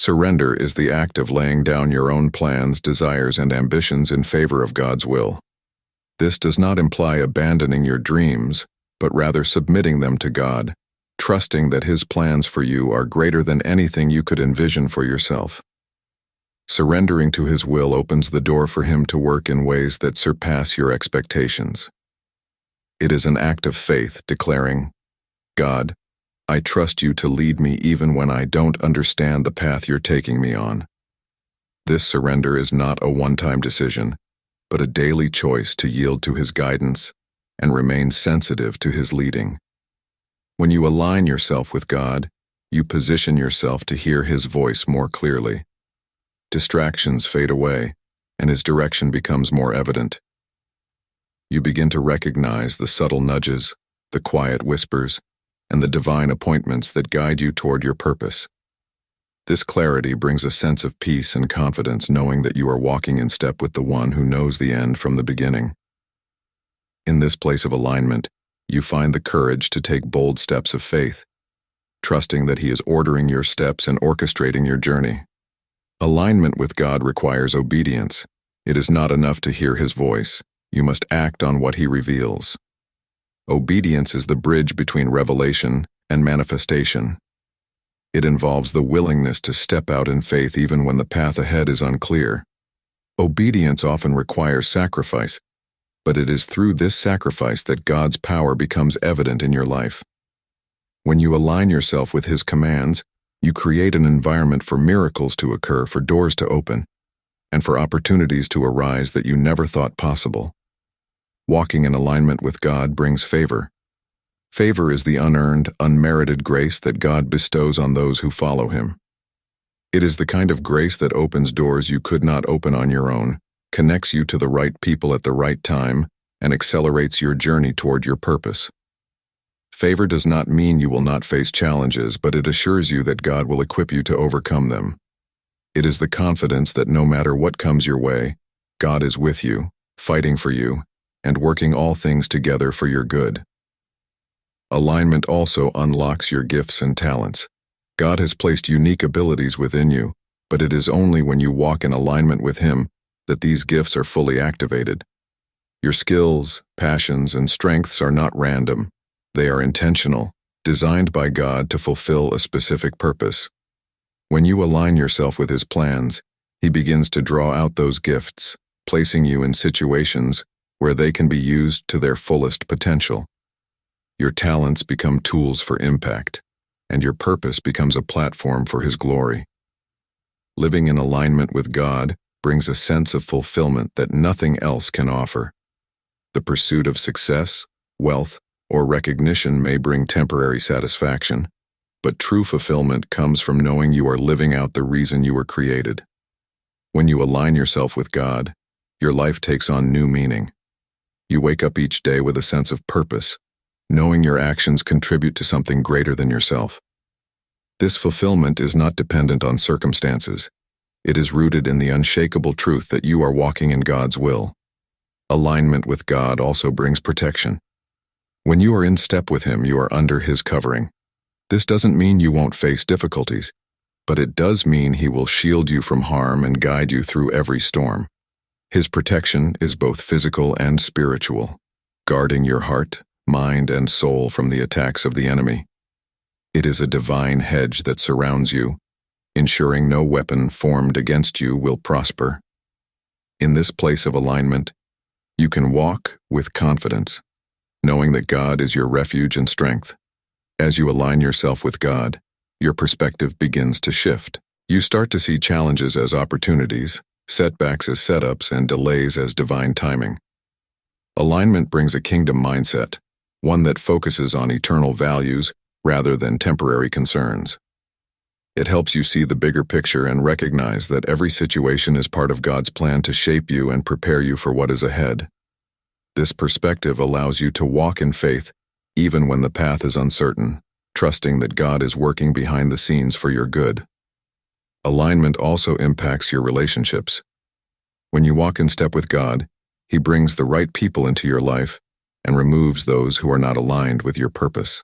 Surrender is the act of laying down your own plans, desires, and ambitions in favor of God's will. This does not imply abandoning your dreams, but rather submitting them to God, trusting that His plans for you are greater than anything you could envision for yourself. Surrendering to His will opens the door for Him to work in ways that surpass your expectations. It is an act of faith, declaring, "God, I trust you to lead me even when I don't understand the path you're taking me on." This surrender is not a one-time decision, but a daily choice to yield to His guidance and remain sensitive to His leading. When you align yourself with God, you position yourself to hear His voice more clearly. Distractions fade away, and His direction becomes more evident. You begin to recognize the subtle nudges, the quiet whispers, and the divine appointments that guide you toward your purpose. This clarity brings a sense of peace and confidence, knowing that you are walking in step with the One who knows the end from the beginning. In this place of alignment, you find the courage to take bold steps of faith, trusting that He is ordering your steps and orchestrating your journey. Alignment with God requires obedience. It is not enough to hear His voice. You must act on what He reveals. Obedience is the bridge between revelation and manifestation. It involves the willingness to step out in faith even when the path ahead is unclear. Obedience often requires sacrifice, but it is through this sacrifice that God's power becomes evident in your life. When you align yourself with His commands, you create an environment for miracles to occur, for doors to open, and for opportunities to arise that you never thought possible. Walking in alignment with God brings favor. Favor is the unearned, unmerited grace that God bestows on those who follow Him. It is the kind of grace that opens doors you could not open on your own, connects you to the right people at the right time, and accelerates your journey toward your purpose. Favor does not mean you will not face challenges, but it assures you that God will equip you to overcome them. It is the confidence that no matter what comes your way, God is with you, fighting for you, and working all things together for your good. Alignment also unlocks your gifts and talents. God has placed unique abilities within you, but it is only when you walk in alignment with Him that these gifts are fully activated. Your skills, passions, and strengths are not random. They are intentional, designed by God to fulfill a specific purpose. When you align yourself with His plans, He begins to draw out those gifts, placing you in situations where they can be used to their fullest potential. Your talents become tools for impact, and your purpose becomes a platform for His glory. Living in alignment with God brings a sense of fulfillment that nothing else can offer. The pursuit of success, wealth, or recognition may bring temporary satisfaction, but true fulfillment comes from knowing you are living out the reason you were created. When you align yourself with God, your life takes on new meaning. You wake up each day with a sense of purpose, knowing your actions contribute to something greater than yourself. This fulfillment is not dependent on circumstances. It is rooted in the unshakable truth that you are walking in God's will. Alignment with God also brings protection. When you are in step with Him, you are under His covering. This doesn't mean you won't face difficulties, but it does mean He will shield you from harm and guide you through every storm. His protection is both physical and spiritual, guarding your heart, mind, and soul from the attacks of the enemy. It is a divine hedge that surrounds you, ensuring no weapon formed against you will prosper. In this place of alignment, you can walk with confidence, knowing that God is your refuge and strength. As you align yourself with God, your perspective begins to shift. You start to see challenges as opportunities, setbacks as setups, and delays as divine timing. Alignment brings a kingdom mindset, one that focuses on eternal values rather than temporary concerns. It helps you see the bigger picture and recognize that every situation is part of God's plan to shape you and prepare you for what is ahead. This perspective allows you to walk in faith even when the path is uncertain, trusting that God is working behind the scenes for your good. Alignment also impacts your relationships. When you walk in step with God, He brings the right people into your life and removes those who are not aligned with your purpose.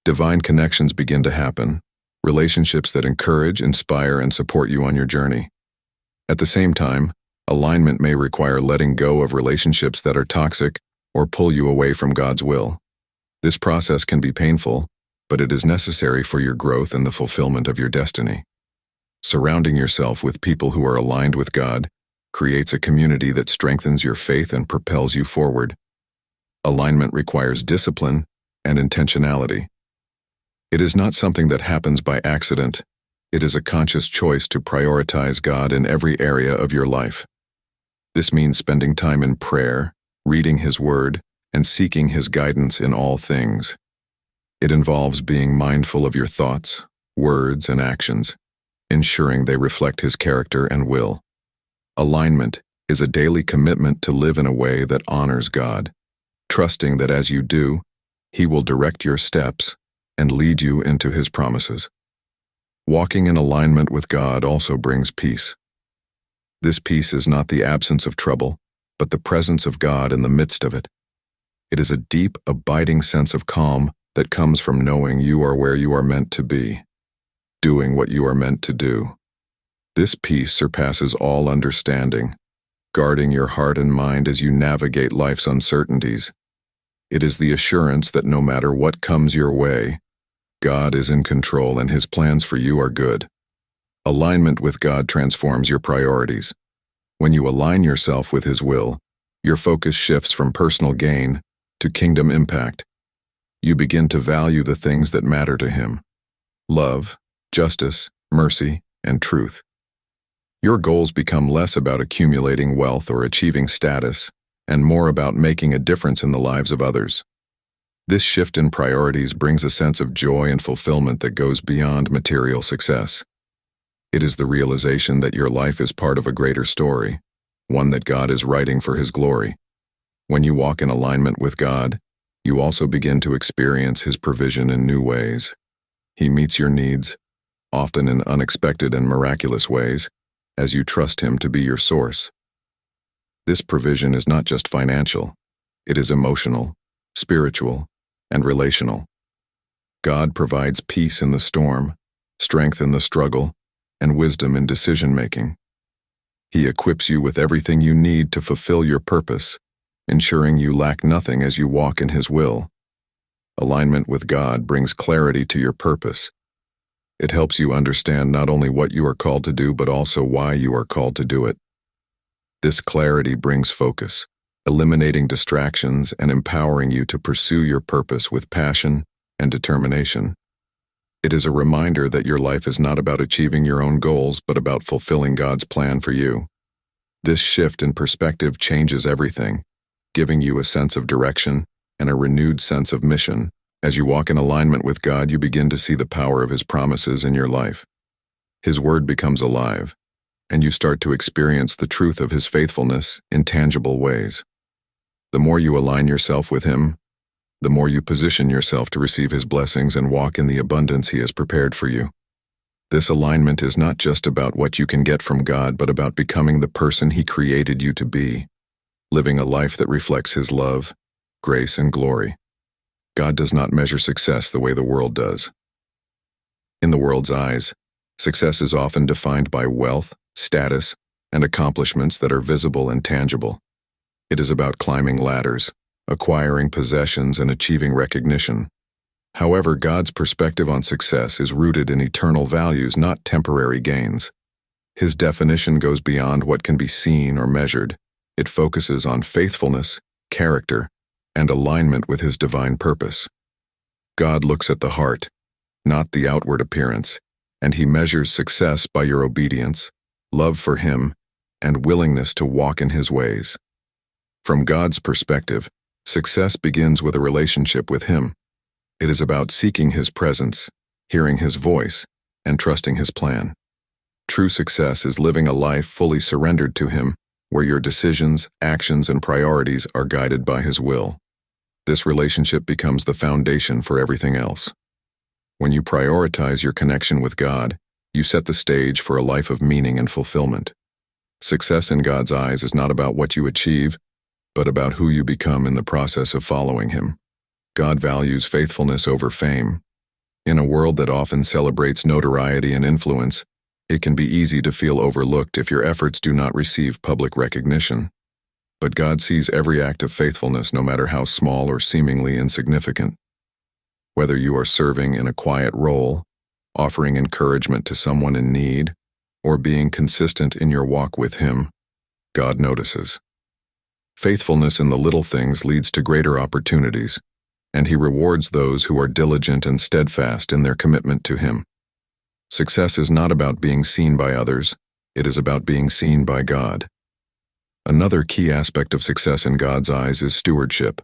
Divine connections begin to happen, relationships that encourage, inspire, and support you on your journey. At the same time, alignment may require letting go of relationships that are toxic or pull you away from God's will. This process can be painful, but it is necessary for your growth and the fulfillment of your destiny. Surrounding yourself with people who are aligned with God creates a community that strengthens your faith and propels you forward. Alignment requires discipline and intentionality. It is not something that happens by accident. It is a conscious choice to prioritize God in every area of your life. This means spending time in prayer, reading His Word, and seeking His guidance in all things. It involves being mindful of your thoughts, words, and actions, ensuring they reflect His character and will. Alignment is a daily commitment to live in a way that honors God, trusting that as you do, He will direct your steps and lead you into His promises. Walking in alignment with God also brings peace. This peace is not the absence of trouble, but the presence of God in the midst of it. It is a deep, abiding sense of calm that comes from knowing you are where you are meant to be, doing what you are meant to do. This peace surpasses all understanding, guarding your heart and mind as you navigate life's uncertainties. It is the assurance that no matter what comes your way, God is in control and His plans for you are good. Alignment with God transforms your priorities. When you align yourself with His will, your focus shifts from personal gain to kingdom impact. You begin to value the things that matter to Him: love, justice, mercy, and truth. Your goals become less about accumulating wealth or achieving status, and more about making a difference in the lives of others. This shift in priorities brings a sense of joy and fulfillment that goes beyond material success. It is the realization that your life is part of a greater story, one that God is writing for His glory. When you walk in alignment with God, you also begin to experience His provision in new ways. He meets your needs, often in unexpected and miraculous ways, as you trust Him to be your source. This provision is not just financial, it is emotional, spiritual, and relational. God provides peace in the storm, strength in the struggle, and wisdom in decision-making. He equips you with everything you need to fulfill your purpose, ensuring you lack nothing as you walk in His will. Alignment with God brings clarity to your purpose. It helps you understand not only what you are called to do, but also why you are called to do it. This clarity brings focus, eliminating distractions and empowering you to pursue your purpose with passion and determination. It is a reminder that your life is not about achieving your own goals, but about fulfilling God's plan for you. This shift in perspective changes everything, giving you a sense of direction and a renewed sense of mission. As you walk in alignment with God, you begin to see the power of His promises in your life. His Word becomes alive, and you start to experience the truth of His faithfulness in tangible ways. The more you align yourself with Him, the more you position yourself to receive His blessings and walk in the abundance He has prepared for you. This alignment is not just about what you can get from God, but about becoming the person He created you to be, living a life that reflects His love, grace, and glory. God does not measure success the way the world does. In the world's eyes, success is often defined by wealth, status, and accomplishments that are visible and tangible. It is about climbing ladders, acquiring possessions, and achieving recognition. However, God's perspective on success is rooted in eternal values, not temporary gains. His definition goes beyond what can be seen or measured. It focuses on faithfulness, character, and alignment with His divine purpose. God looks at the heart, not the outward appearance, and He measures success by your obedience, love for Him, and willingness to walk in His ways. From God's perspective, success begins with a relationship with Him. It is about seeking His presence, hearing His voice, and trusting His plan. True success is living a life fully surrendered to Him, where your decisions, actions, and priorities are guided by His will. This relationship becomes the foundation for everything else. When you prioritize your connection with God, you set the stage for a life of meaning and fulfillment. Success in God's eyes is not about what you achieve, but about who you become in the process of following Him. God values faithfulness over fame, In a world that often celebrates notoriety and influence, it can be easy to feel overlooked if your efforts do not receive public recognition. But God sees every act of faithfulness, no matter how small or seemingly insignificant. Whether you are serving in a quiet role, offering encouragement to someone in need, or being consistent in your walk with Him, God notices. Faithfulness in the little things leads to greater opportunities, and He rewards those who are diligent and steadfast in their commitment to Him. Success is not about being seen by others, it is about being seen by God. Another key aspect of success in God's eyes is stewardship.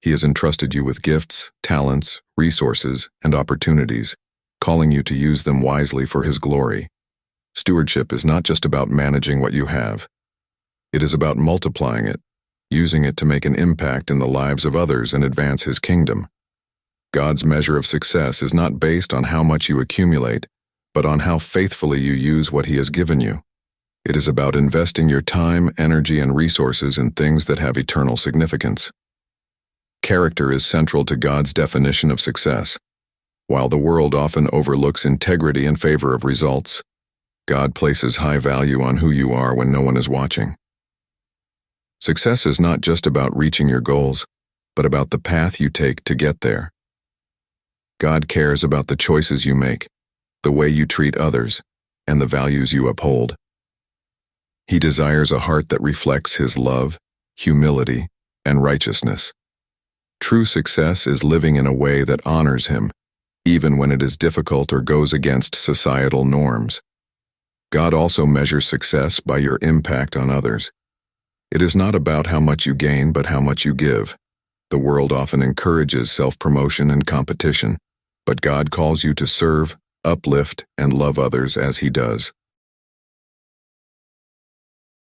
He has entrusted you with gifts, talents, resources, and opportunities, calling you to use them wisely for His glory. Stewardship is not just about managing what you have. It is about multiplying it, using it to make an impact in the lives of others and advance His kingdom. God's measure of success is not based on how much you accumulate, but on how faithfully you use what He has given you. It is about investing your time, energy, and resources in things that have eternal significance. Character is central to God's definition of success. While the world often overlooks integrity in favor of results, God places high value on who you are when no one is watching. Success is not just about reaching your goals, but about the path you take to get there. God cares about the choices you make, the way you treat others, and the values you uphold. He desires a heart that reflects His love, humility, and righteousness. True success is living in a way that honors Him, even when it is difficult or goes against societal norms. God also measures success by your impact on others. It is not about how much you gain, but how much you give. The world often encourages self-promotion and competition, but God calls you to serve, uplift, and love others as He does.